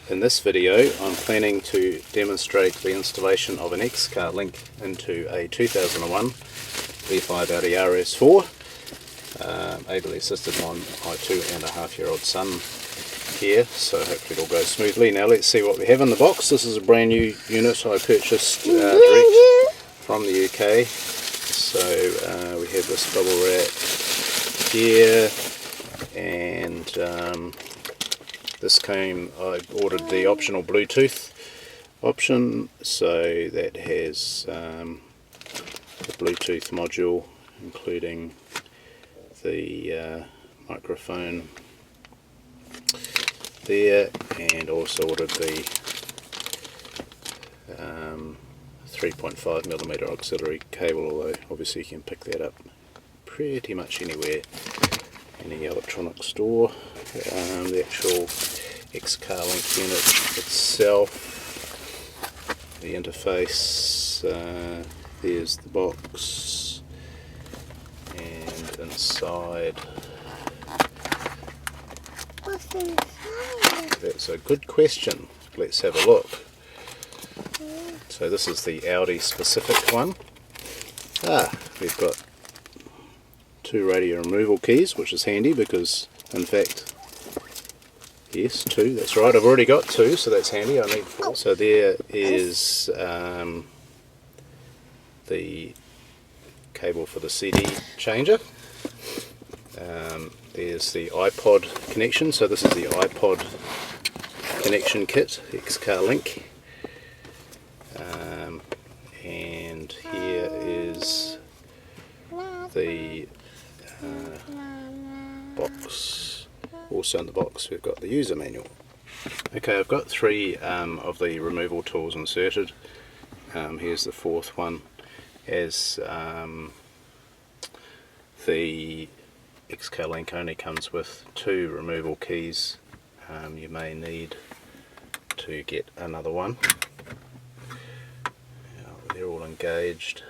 In this video I'm planning to demonstrate the installation of an XCarLink into a 2001 B5 Audi RS4, ably assisted by my 2.5-year-old son here, so hopefully it all goes smoothly. Now let's see what we have in the box. This is a brand new unit I purchased direct from the UK. So we have this bubble wrap here, and this came, I ordered the optional Bluetooth option, so that has the Bluetooth module including the microphone there, and also ordered the 3.5mm auxiliary cable, although obviously you can pick that up pretty much anywhere, any electronic store. The actual XCarLink unit itself, the interface, there's the box, and inside, what's inside? That's a good question. Let's have a look. So this is the Audi specific one. We've got 2 radio removal keys, which is handy because, in fact, yes, 2, that's right, I've already got 2, so that's handy, I need 4. So there is the cable for the CD changer. There's the iPod connection, so this is the iPod connection kit, XCarLink. And here is the box. Also in the box we've got the user manual. Okay, I've got 3 of the removal tools inserted. Here's the 4th one. As the XCarLink only comes with 2 removal keys, you may need to get another one. Now, they're all engaged.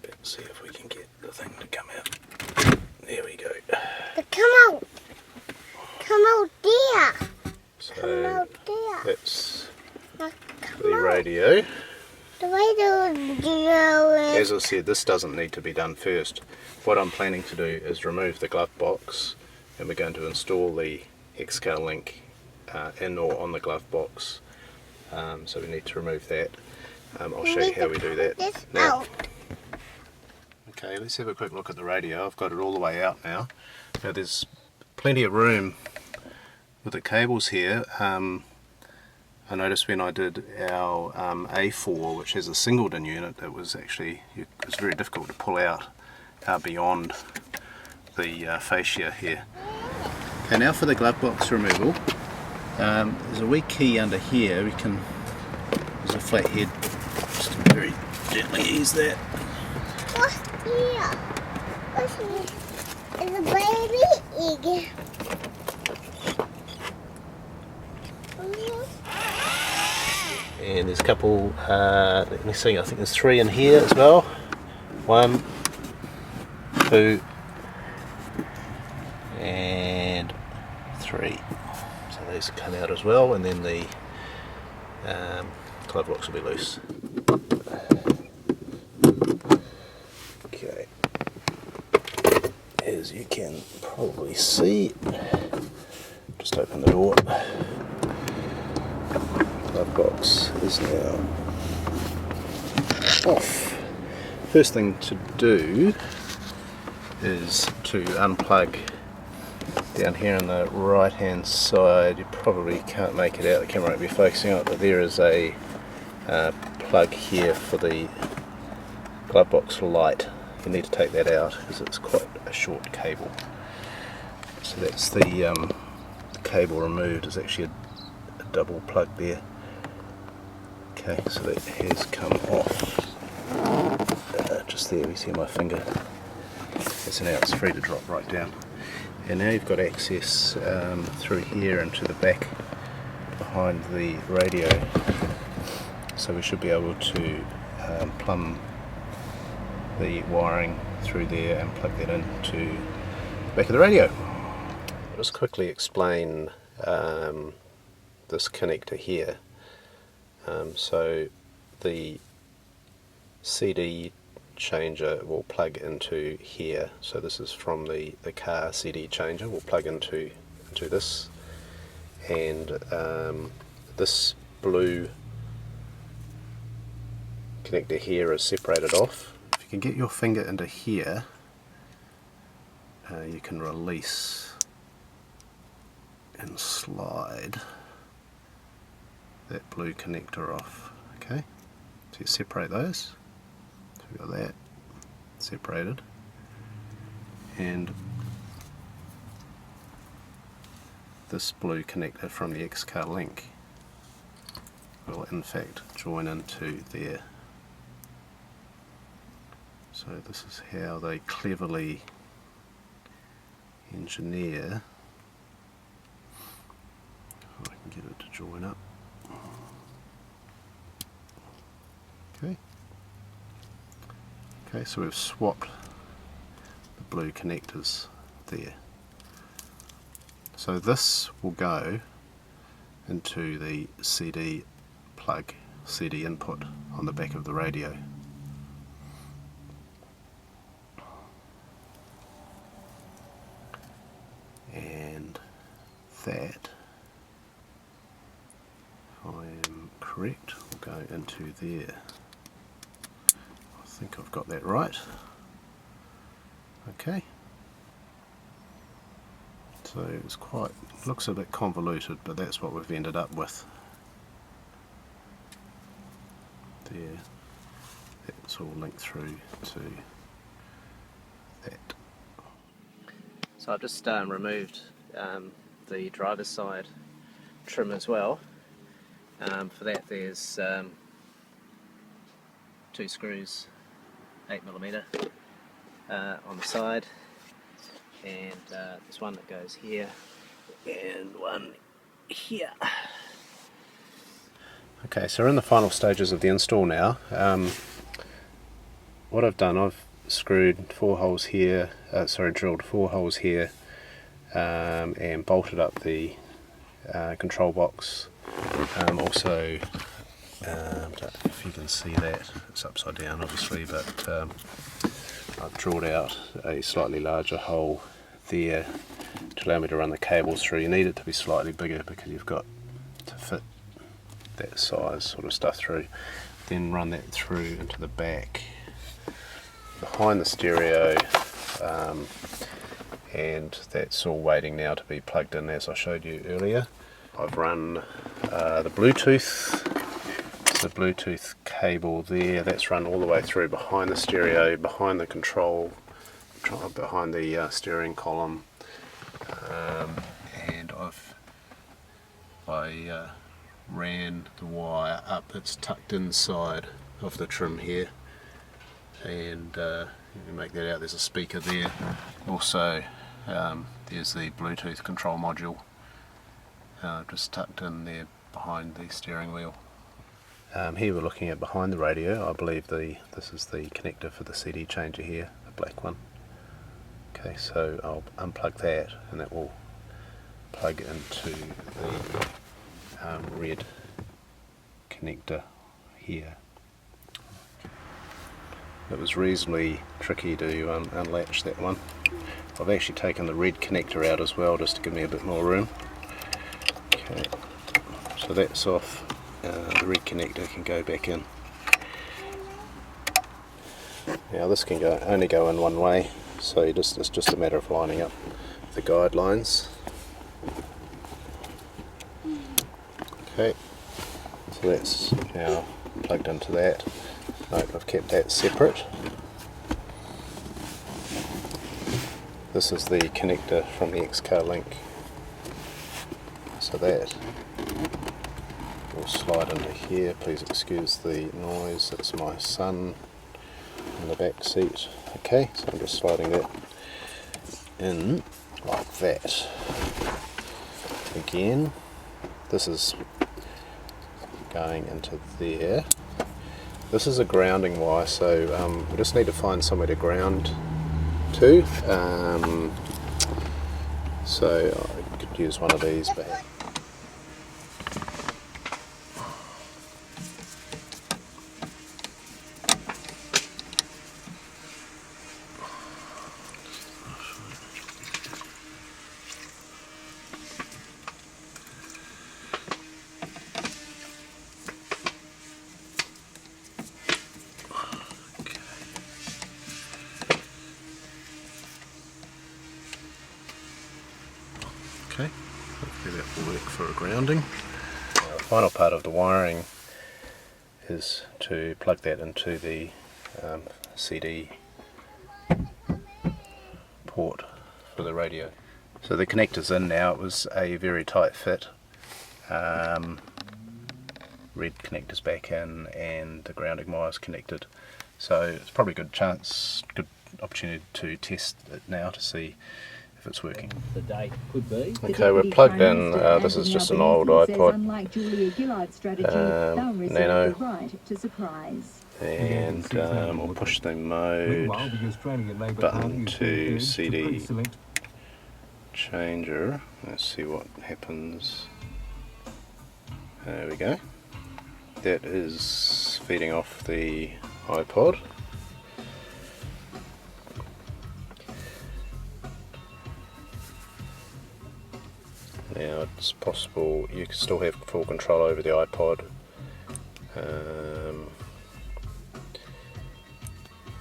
Let's see if we can get the thing to come out. There we go. Come out! Come out there! So come out there! That's the radio. The radio is... As I said, this doesn't need to be done first. What I'm planning to do is remove the glove box, and we're going to install the XCarLink in or on the glove box. So we need to remove that. I'll show you how we do that now. Okay, let's have a quick look at the radio. I've got it all the way out now. Now there's plenty of room with the cables here. I noticed when I did our A4, which has a singleton unit, it was very difficult to pull out beyond the fascia here. Okay, now for the glove box removal. There's a wee key under here. There's a flat head. Just very gently ease that. What's here? What's here? It's a baby egg. And there's a couple, let me see, I think there's 3 in here as well. 1, 2, and 3. So these come out as well, and then the glove box will be loose. Okay, as you can probably see, just open the door. Glove box is now off. First thing to do is to unplug down here on the right hand side. You probably can't make it out, the camera won't be focusing on it, but there is a plug here for the glove box light. You need to take that out because it's quite a short cable. So that's the cable removed. There's actually a double plug there. Okay, so that has come off. Just there, we see my finger. So now it's free to drop right down. And now you've got access through here into the back behind the radio. So we should be able to plumb the wiring through there and plug that into the back of the radio. I'll just quickly explain this connector here. So the CD changer will plug into here. So this is from the car CD changer, will plug into this, and this blue connector here is separated off. If you can get your finger into here, you can release and slide that blue connector off. Okay, so you separate those. So we've got that separated, and this blue connector from the XCarLink will in fact join into there. So this is how they cleverly engineer. If I can get it to join up. Okay, so we've swapped the blue connectors there. So this will go into the CD plug, CD input on the back of the radio. And that, if I am correct, will go into there. I think I've got that right. Okay. So it's quite, looks a bit convoluted, but that's what we've ended up with. There. That's all linked through to that. So I've just removed the driver's side trim as well. For that there's 2 screws, 8mm on the side, and there's one that goes here and one here. Okay, so we're in the final stages of the install now. What I've done, I've screwed 4 holes here, drilled 4 holes here, and bolted up the control box. Also, I don't know if you can see that, it's upside down obviously, but I've drilled out a slightly larger hole there to allow me to run the cables through. You need it to be slightly bigger because you've got to fit that size sort of stuff through. Then run that through into the back behind the stereo, and that's all waiting now to be plugged in as I showed you earlier. I've run the Bluetooth cable there, that's run all the way through behind the stereo, behind the control, behind the steering column, and I ran the wire up, it's tucked inside of the trim here, and you can make that out, there's a speaker there. Also there's the Bluetooth control module just tucked in there behind the steering wheel. Here we're looking at behind the radio. I believe this is the connector for the CD changer here, the black one. Okay, so I'll unplug that and that will plug into the red connector here. It was reasonably tricky to unlatch that one. I've actually taken the red connector out as well just to give me a bit more room. Okay, so that's off. The red connector can go back in. Now this can only go in one way, so it's just a matter of lining up the guidelines. Okay, so that's now plugged into that. Note, I've kept that separate. This is the connector from the XCarLink. So that will slide into here. Please excuse the noise, it's my son in the back seat. Okay, so I'm just sliding that in like that. Again, this is going into there. This is a grounding wire, so we just need to find somewhere to ground to. So I could use one of these back. Okay, hopefully that will work for a grounding. The final part of the wiring is to plug that into the CD port for the radio. So the connector's in now. It was a very tight fit. Red connector's back in and the grounding wire's connected. So it's probably a good opportunity to test it now to see if it's working. The date could be. Okay, we're plugged in. This is just an old iPod Nano, and we'll push the mode button to CD changer. Let's see what happens. There we go. That is feeding off the iPod. Now it's possible you can still have full control over the iPod.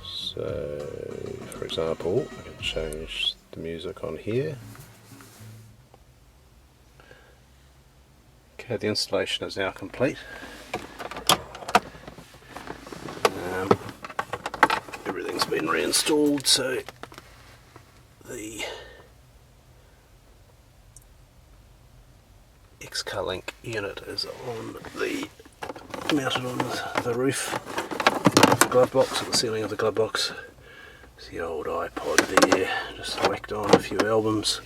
So, for example, I can change the music on here. Okay, the installation is now complete. Everything's been reinstalled, so the XCarLink unit is mounted on the roof of the Glovebox, at the ceiling of the Glovebox. There's the old iPod there, just whacked on a few albums,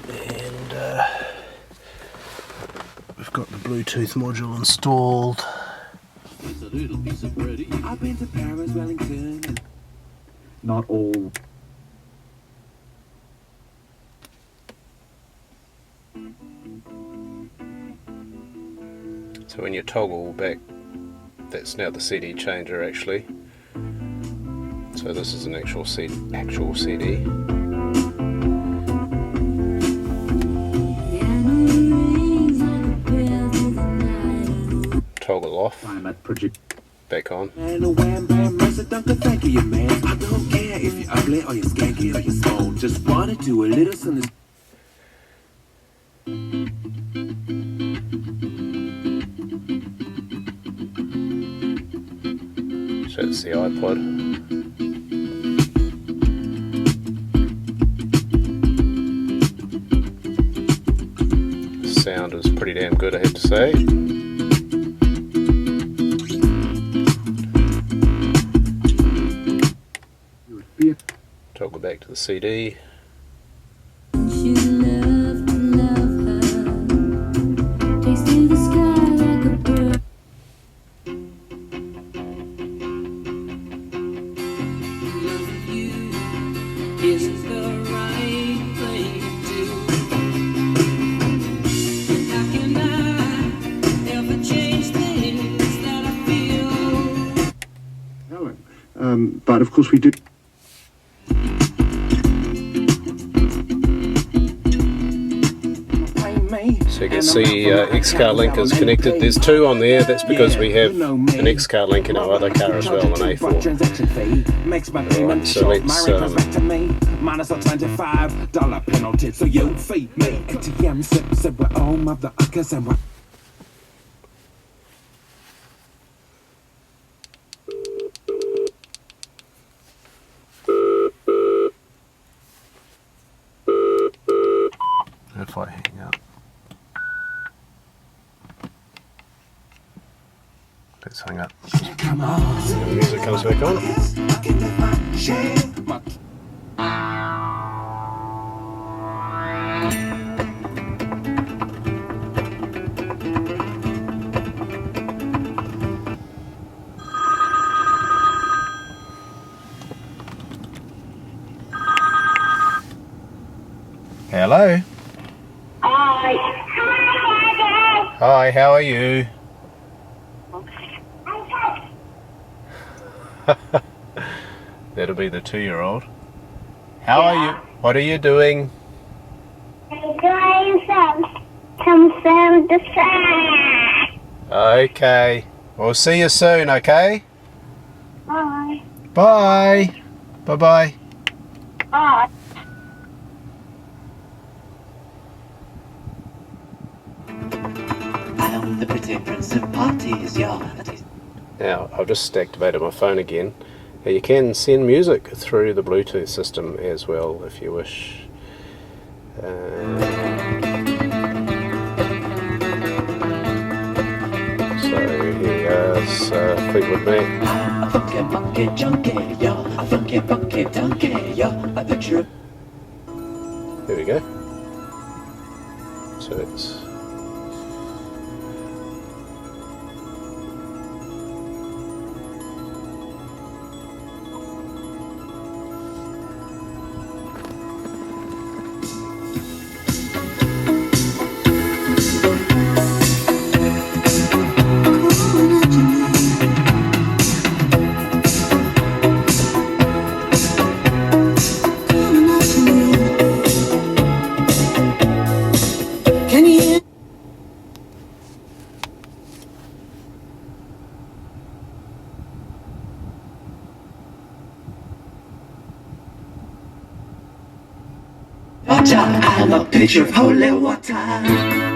and we've got the Bluetooth module installed. It's a little piece of bread. I've been to Paris, Wellington. Not all. So when you toggle back, that's now the CD changer actually. So this is an actual CD. Toggle off, back on. And a wham bam mercy, thank you, man. I don't care if you're ugly or you're skanky or you're small. Just wanna do a little something. So it's the iPod. The sound is pretty damn good, I have to say. Toggle back to the CD. But of course we do. So you can see XCarLink is connected. There's two on there. That's because we have an XCarLink in our other car as well, an A4. Right, so let's minus a $25 penalty, so you feed me. ATM said we're all motherfuckers and we're. if I hang up. Let's hang up. Come on. The music comes back on. Hello. Hi. Hi, how are you? That'll be the 2-year-old. How are you? What are you doing? I'm doing some the side. Okay. We'll see you soon, okay? Bye. Bye. Bye-bye. Bye. I'm the pretty prince of parties, yeah. Now, I've just activated my phone again. You can send music through the Bluetooth system as well if you wish. So here's Fleetwood Mac. A funky junkie, yeah. A funky donkey, yeah. A picture of There we go. So it's Can you hear? I'm a picture of holy water.